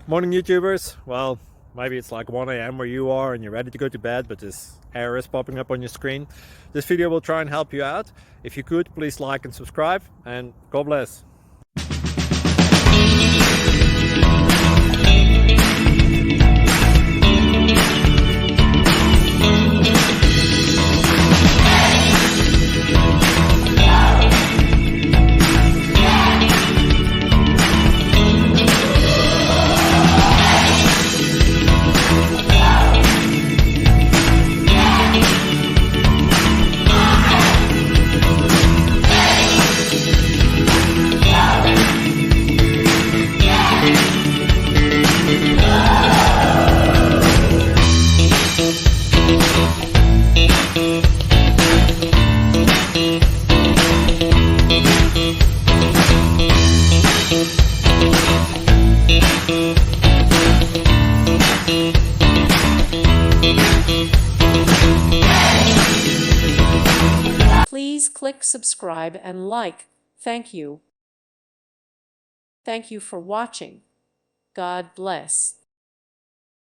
Morning YouTubers. Well, maybe it's like 1 a.m. where you are and you're ready to go to bed, but this error is popping up on your screen. This video will try and help you out. If you could, please like and subscribe, and God bless. Please click subscribe and like. Thank you. Thank you for watching. God bless.